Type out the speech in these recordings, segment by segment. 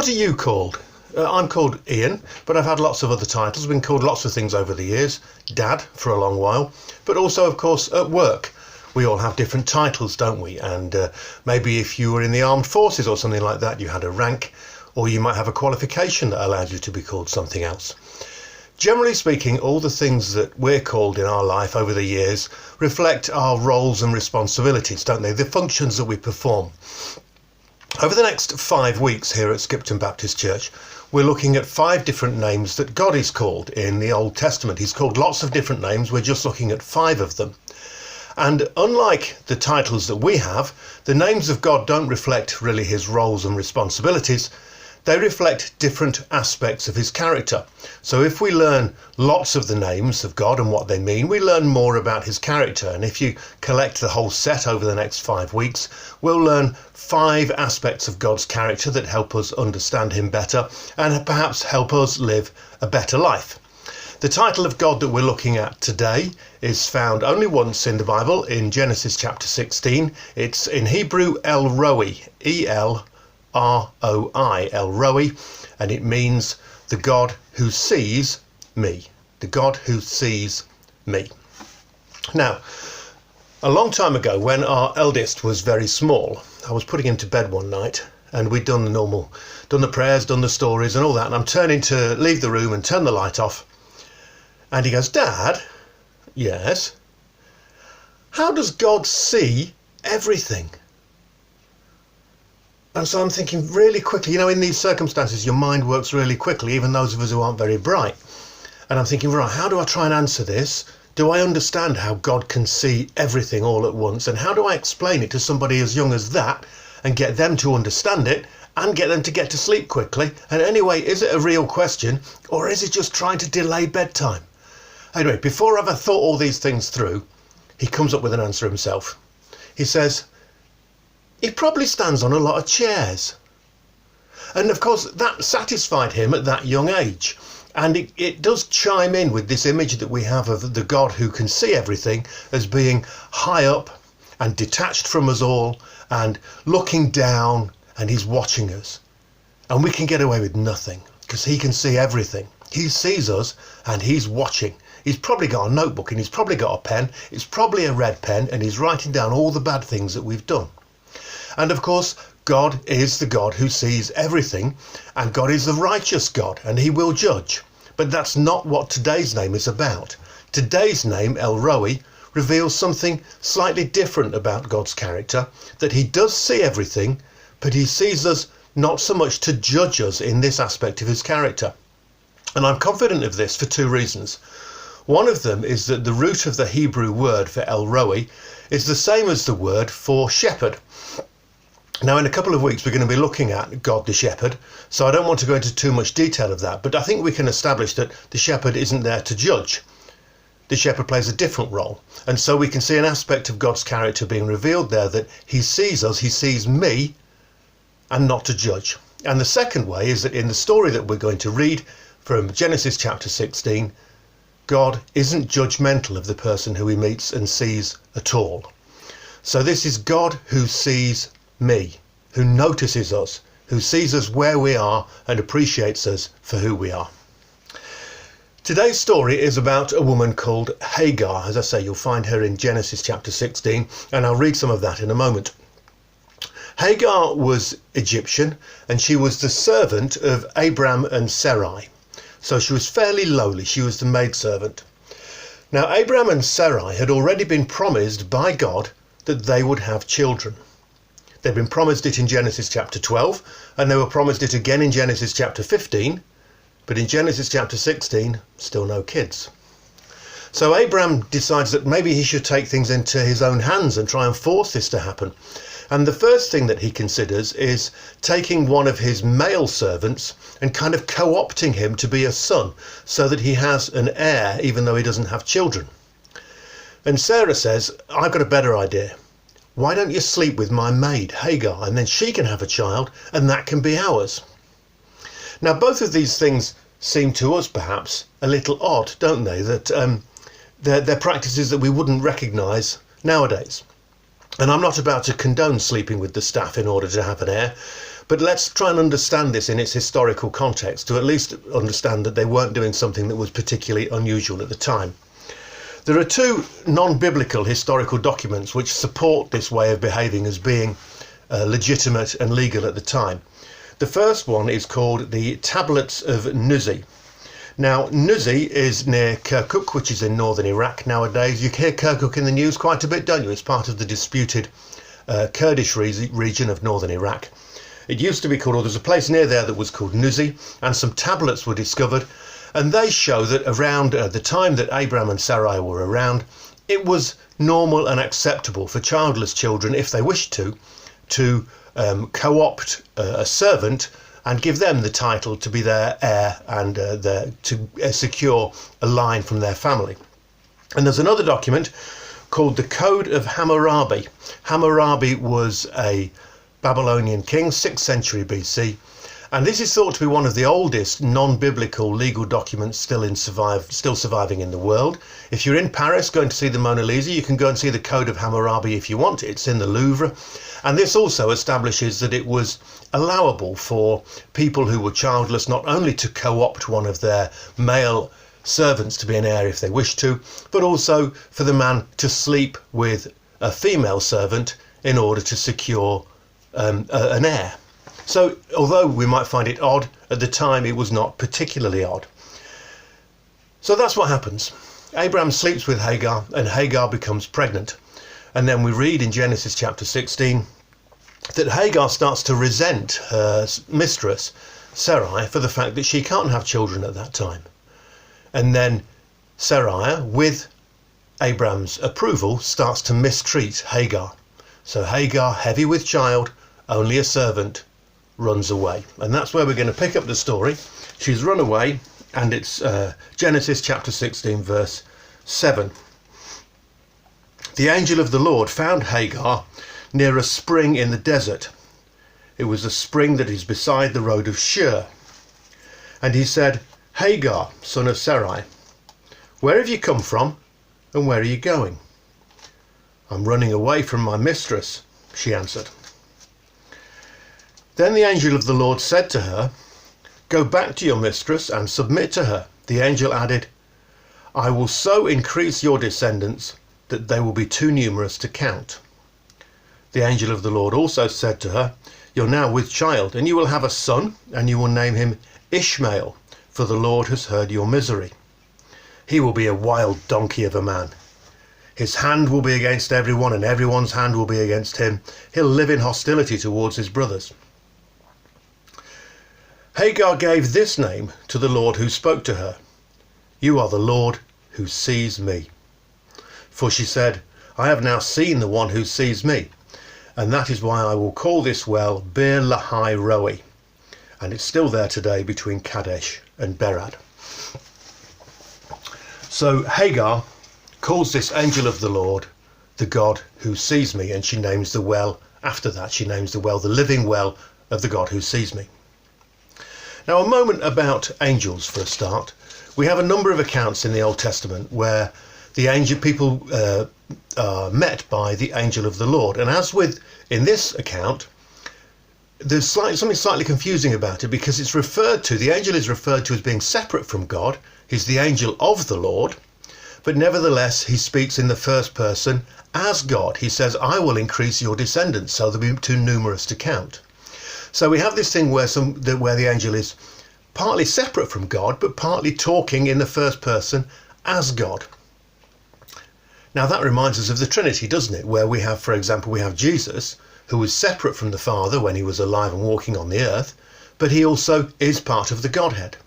What are you called? I'm called Ian, but I've had lots of other titles. I've been called lots of things over the years. Dad for a long while, but also, of course, at work. We all have different titles, don't we? And maybe if you were in the armed forces or something like that, you had a rank, or you might have a qualification that allowed you to be called something else. Generally speaking, all the things that we're called in our life over the years reflect our roles and responsibilities, don't they? The functions that we perform. Over the next 5 weeks here at Skipton Baptist Church, we're looking at 5 different names that God is called in the Old Testament. He's called lots of different names. We're just looking at 5 of them. And unlike the titles that we have, the names of God don't reflect really his roles and responsibilities. They reflect different aspects of his character. So if we learn lots of the names of God and what they mean, we learn more about his character. And if you collect the whole set over the next 5 weeks, we'll learn 5 aspects of God's character that help us understand him better and perhaps help us live a better life. The title of God that we're looking at today is found only once in the Bible, in Genesis chapter 16. It's in Hebrew El Roi, E-L-R-O-I, El Roi, and it means the God who sees me. The God who sees me. Now, a long time ago, when our eldest was very small, I was putting him to bed one night, and we'd done the prayers, done the stories and all that, and I'm turning to leave the room and turn the light off. And he goes, "Dad," "Yes." "How does God see everything?" And so I'm thinking really quickly, in these circumstances, your mind works really quickly, even those of us who aren't very bright. And I'm thinking, right, how do I try and answer this? Do I understand how God can see everything all at once? And how do I explain it to somebody as young as that and get them to understand it and get them to get to sleep quickly? And anyway, is it a real question, or is it just trying to delay bedtime? Anyway, before I've thought all these things through, he comes up with an answer himself. He says, "He probably stands on a lot of chairs." And of course, that satisfied him at that young age. And it does chime in with this image that we have of the God who can see everything as being high up and detached from us all and looking down, and he's watching us. And we can get away with nothing because he can see everything. He sees us and he's watching. He's probably got a notebook and he's probably got a pen. It's probably a red pen, and he's writing down all the bad things that we've done. And of course, God is the God who sees everything, and God is the righteous God, and he will judge. But that's not what today's name is about. Today's name, El Roi, reveals something slightly different about God's character, that he does see everything, but he sees us not so much to judge us in this aspect of his character. And I'm confident of this for 2 reasons. One of them is that the root of the Hebrew word for El Roi is the same as the word for shepherd. Now, in a couple of weeks, we're going to be looking at God the shepherd, so I don't want to go into too much detail of that, but I think we can establish that the shepherd isn't there to judge. The shepherd plays a different role, and so we can see an aspect of God's character being revealed there, that he sees us, he sees me, and not to judge. And the second way is that in the story that we're going to read from Genesis chapter 16, God isn't judgmental of the person who he meets and sees at all. So this is God who sees me, who notices us, who sees us where we are and appreciates us for who we are. Today's story is about a woman called Hagar. As I say, you'll find her in Genesis chapter 16, and I'll read some of that in a moment. Hagar was Egyptian, and she was the servant of Abram and Sarai. So she was fairly lowly. She was the maidservant. Now, Abram and Sarai had already been promised by God that they would have children. They'd been promised it in Genesis chapter 12, and they were promised it again in Genesis chapter 15, but in Genesis chapter 16, still no kids. So Abram decides that maybe he should take things into his own hands and try and force this to happen. And the first thing that he considers is taking one of his male servants and kind of co-opting him to be a son, so that he has an heir even though he doesn't have children. And Sarah says, "I've got a better idea. Why don't you sleep with my maid Hagar, and then she can have a child and that can be ours?" Now, both of these things seem to us perhaps a little odd, don't they? That they're practices that we wouldn't recognise nowadays. And I'm not about to condone sleeping with the staff in order to have an heir, But let's try and understand this in its historical context, to at least understand that they weren't doing something that was particularly unusual at the time. There are two non-biblical historical documents which support this way of behaving as being legitimate and legal at the time. The first one is called the Tablets of Nuzi. Now, Nuzi is near Kirkuk, which is in northern Iraq nowadays. You hear Kirkuk in the news quite a bit, don't you? It's part of the disputed Kurdish region of northern Iraq. It used to be called, or there's a place near there that was called Nuzi, and some tablets were discovered, and they show that around the time that Abraham and Sarai were around, it was normal and acceptable for childless children, if they wished to co-opt a servant and give them the title to be their heir and to secure a line from their family. And there's another document called the Code of Hammurabi. Hammurabi was a Babylonian king, 6th century BC, and this is thought to be one of the oldest non-biblical legal documents still surviving in the world. If you're in Paris going to see the Mona Lisa, you can go and see the Code of Hammurabi if you want. It's in the Louvre. And this also establishes that it was allowable for people who were childless not only to co-opt one of their male servants to be an heir if they wished to, but also for the man to sleep with a female servant in order to secure an heir. So although we might find it odd, at the time it was not particularly odd. So that's what happens. Abraham sleeps with Hagar and Hagar becomes pregnant. And then we read in Genesis chapter 16 that Hagar starts to resent her mistress, Sarai, for the fact that she can't have children at that time. And then Sarai, with Abraham's approval, starts to mistreat Hagar. So Hagar, heavy with child, only a servant, runs away. And that's where we're going to pick up the story. She's run away, and it's Genesis chapter 16 verse 7. The angel of the Lord found Hagar near a spring in the desert. It was a spring that is beside the road of Shur. And he said, Hagar, son of Sarai, where have you come from and where are you going? I'm running away from my mistress, she answered. Then the angel of the Lord said to her, go back to your mistress and submit to her. The angel added, I will so increase your descendants that they will be too numerous to count. The angel of the Lord also said to her, you're now with child, and you will have a son, and you will name him Ishmael, for the Lord has heard your misery. He will be a wild donkey of a man. His hand will be against everyone, and everyone's hand will be against him. He'll live in hostility towards his brothers. Hagar gave this name to the Lord who spoke to her. You are the Lord who sees me. For she said, I have now seen the one who sees me, and that is why I will call this well Beer Lahai Roi. And it's still there today between Kadesh and Berad. So Hagar calls this angel of the Lord the God who sees me, and she names the well after that. She names the well the living well of the God who sees me. Now, a moment about angels for a start. We have a number of accounts in the Old Testament where the angel people are met by the angel of the Lord. And as with in this account, there's something slightly confusing about it, because it's referred to, the angel is referred to as being separate from God. He's the angel of the Lord, but nevertheless he speaks in the first person as God. He says, I will increase your descendants so they'll be too numerous to count. So we have this thing where the angel is partly separate from God, but partly talking in the first person as God. Now that reminds us of the Trinity, doesn't it? Where we have, for example, we have Jesus, who was separate from the Father when he was alive and walking on the earth, but he also is part of the Godhead.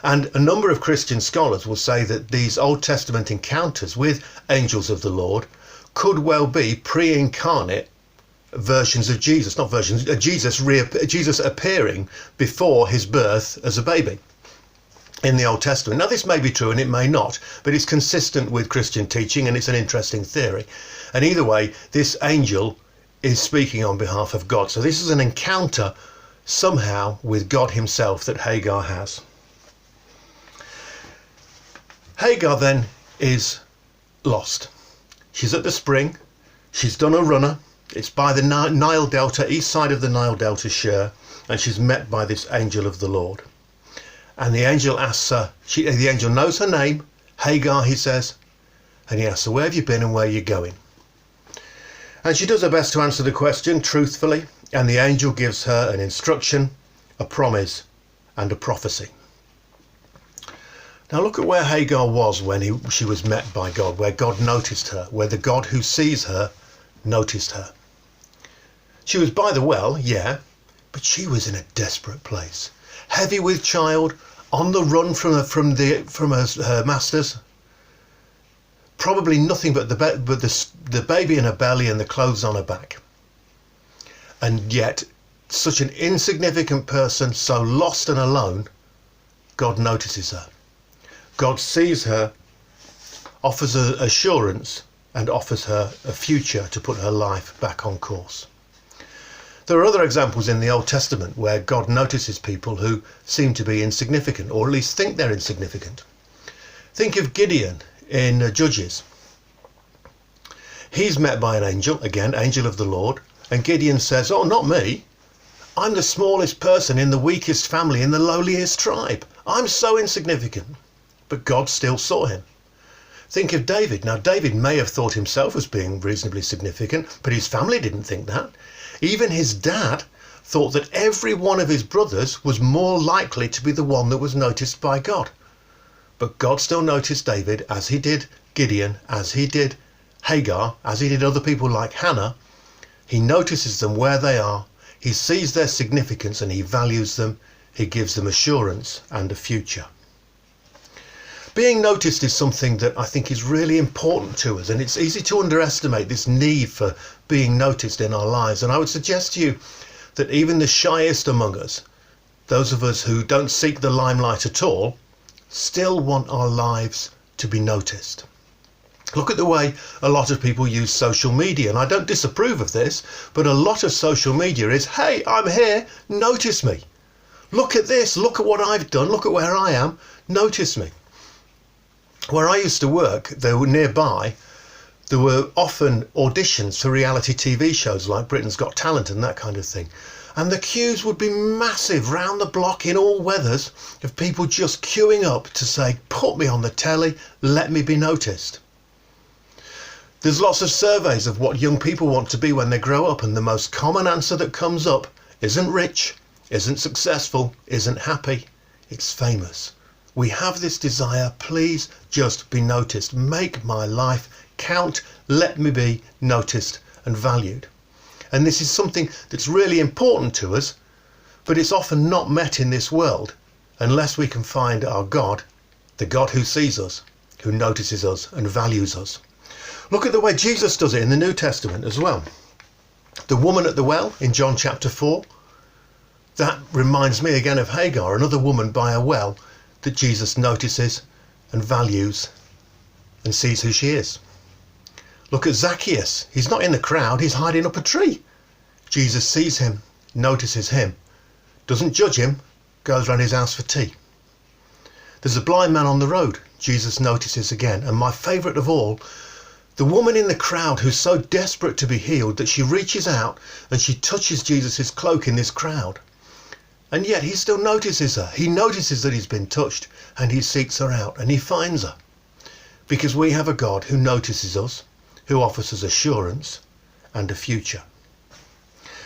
And a number of Christian scholars will say that these Old Testament encounters with angels of the Lord could well be pre-incarnate versions of Jesus, not versions, Jesus appearing before his birth as a baby in the Old Testament. Now this may be true and it may not, but it's consistent with Christian teaching and it's an interesting theory. And either way, this angel is speaking on behalf of God. So this is an encounter somehow with God himself that Hagar has. Hagar then is lost. She's at the spring. She's done a runner. It's by the Nile Delta, east side of the Nile Delta Shire, and she's met by this angel of the Lord. And the angel asks her, the angel knows her name, Hagar, he says, and he asks her, where have you been and where are you going? And she does her best to answer the question truthfully, and the angel gives her an instruction, a promise, and a prophecy. Now look at where Hagar was when she was met by God, where God noticed her, where the God who sees her noticed her. She was by the well, yeah, but she was in a desperate place, heavy with child, on the run from her masters. Probably nothing but the baby in her belly and the clothes on her back. And yet, such an insignificant person, so lost and alone, God notices her. God sees her, offers her assurance, and offers her a future to put her life back on course. There are other examples in the Old Testament where God notices people who seem to be insignificant, or at least think they're insignificant. Think of Gideon in Judges. He's met by an angel, again, angel of the Lord, and Gideon says, oh, not me. I'm the smallest person in the weakest family, in the lowliest tribe. I'm so insignificant. But God still saw him. Think of David. Now, David may have thought himself as being reasonably significant, but his family didn't think that. Even his dad thought that every one of his brothers was more likely to be the one that was noticed by God. But God still noticed David, as he did Gideon, as he did Hagar, as he did other people like Hannah. He notices them where they are. He sees their significance and he values them. He gives them assurance and a future. Being noticed is something that I think is really important to us, and it's easy to underestimate this need for being noticed in our lives. And I would suggest to you that even the shyest among us, those of us who don't seek the limelight at all, still want our lives to be noticed. Look at the way a lot of people use social media, and I don't disapprove of this, but a lot of social media is, hey, I'm here, notice me. Look at this, look at what I've done, look at where I am, notice me. Where I used to work, there were often auditions for reality TV shows like Britain's Got Talent and that kind of thing. And the queues would be massive round the block in all weathers of people just queuing up to say, put me on the telly, let me be noticed. There's lots of surveys of what young people want to be when they grow up, and the most common answer that comes up isn't rich, isn't successful, isn't happy, it's famous. We have this desire, please just be noticed. Make my life count. Let me be noticed and valued. And this is something that's really important to us, but it's often not met in this world unless we can find our God, the God who sees us, who notices us and values us. Look at the way Jesus does it in the New Testament as well. The woman at the well in John chapter 4, that reminds me again of Hagar, another woman by a well that Jesus notices and values and sees who she is. Look at Zacchaeus. He's not in the crowd, he's hiding up a tree. Jesus sees him, notices him, doesn't judge him, goes round his house for tea. There's a blind man on the road. Jesus notices again. And my favourite of all, the woman in the crowd who's so desperate to be healed that she reaches out and she touches Jesus' cloak in this crowd. And yet he still notices her. He notices that he's been touched and he seeks her out and he finds her. Because we have a God who notices us, who offers us assurance and a future.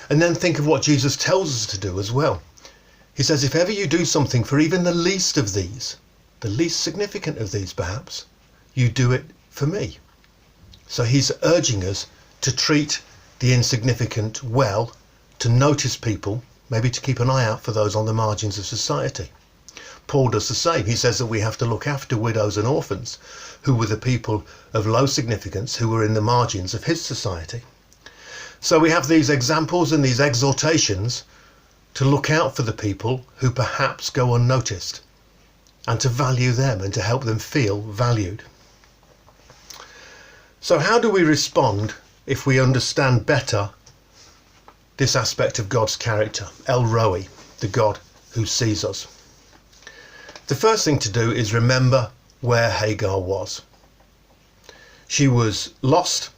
And then think of what Jesus tells us to do as well. He says, if ever you do something for even the least of these, the least significant of these perhaps, you do it for me. So he's urging us to treat the insignificant well, to notice people, maybe to keep an eye out for those on the margins of society. Paul does the same. He says that we have to look after widows and orphans, who were the people of low significance, who were in the margins of his society. So we have these examples and these exhortations to look out for the people who perhaps go unnoticed, and to value them and to help them feel valued. So how do we respond if we understand better this aspect of God's character, El Roi, the God who sees us? The first thing to do is remember where Hagar was. She was lost.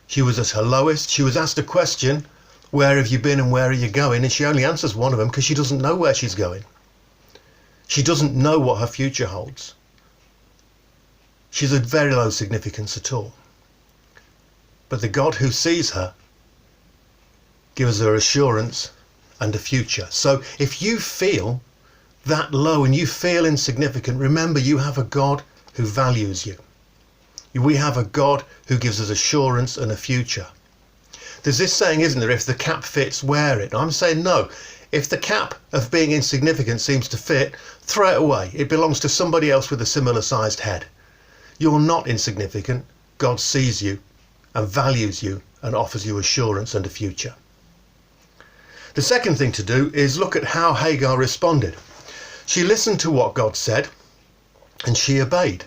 She was at her lowest. She was asked a question, where have you been and where are you going? And she only answers one of them because she doesn't know where she's going. She doesn't know what her future holds. She's of very low significance at all. But the God who sees her gives her assurance and a future. So if you feel that low and you feel insignificant, remember you have a God who values you. We have a God who gives us assurance and a future. There's this saying, isn't there, if the cap fits, wear it. I'm saying no. If the cap of being insignificant seems to fit, throw it away. It belongs to somebody else with a similar sized head. You're not insignificant. God sees you and values you and offers you assurance and a future. The second thing to do is look at how Hagar responded. She listened to what God said and she obeyed.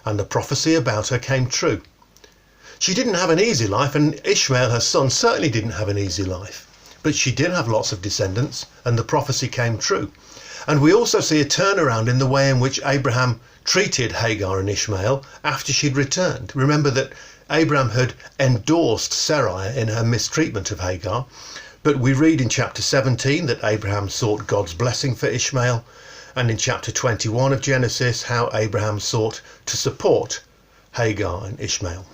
And the prophecy about her came true. She didn't have an easy life, and Ishmael, her son, certainly didn't have an easy life. But she did have lots of descendants, and the prophecy came true. And we also see a turnaround in the way in which Abraham treated Hagar and Ishmael after she'd returned. Remember that Abraham had endorsed Sarai in her mistreatment of Hagar. But we read in chapter 17 that Abraham sought God's blessing for Ishmael. And in chapter 21 of Genesis, how Abraham sought to support Hagar and Ishmael.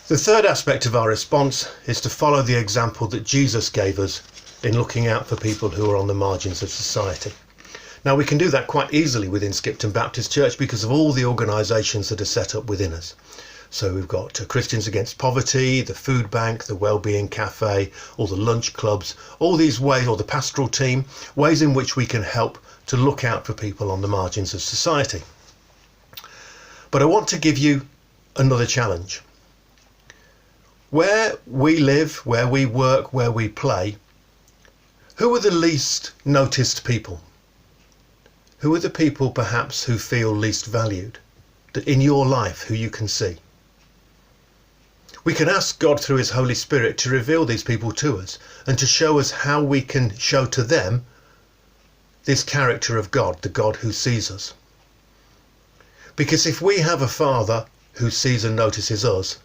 The third aspect of our response is to follow the example that Jesus gave us in looking out for people who are on the margins of society. Now, we can do that quite easily within Skipton Baptist Church because of all the organisations that are set up within us. So we've got Christians Against Poverty, the Food Bank, the Wellbeing Cafe, all the lunch clubs, all these ways, or the pastoral team, ways in which we can help to look out for people on the margins of society. But I want to give you another challenge. Where we live, where we work, where we play, who are the least noticed people? Who are the people perhaps who feel least valued in your life, who you can see? We can ask God through his Holy Spirit to reveal these people to us and to show us how we can show to them this character of God, the God who sees us. Because if we have a Father who sees and notices us,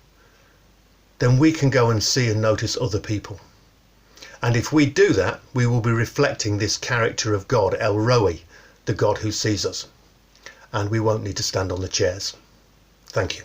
then we can go and see and notice other people. And if we do that, we will be reflecting this character of God, El Roi, the God who sees us. And we won't need to stand on the chairs. Thank you.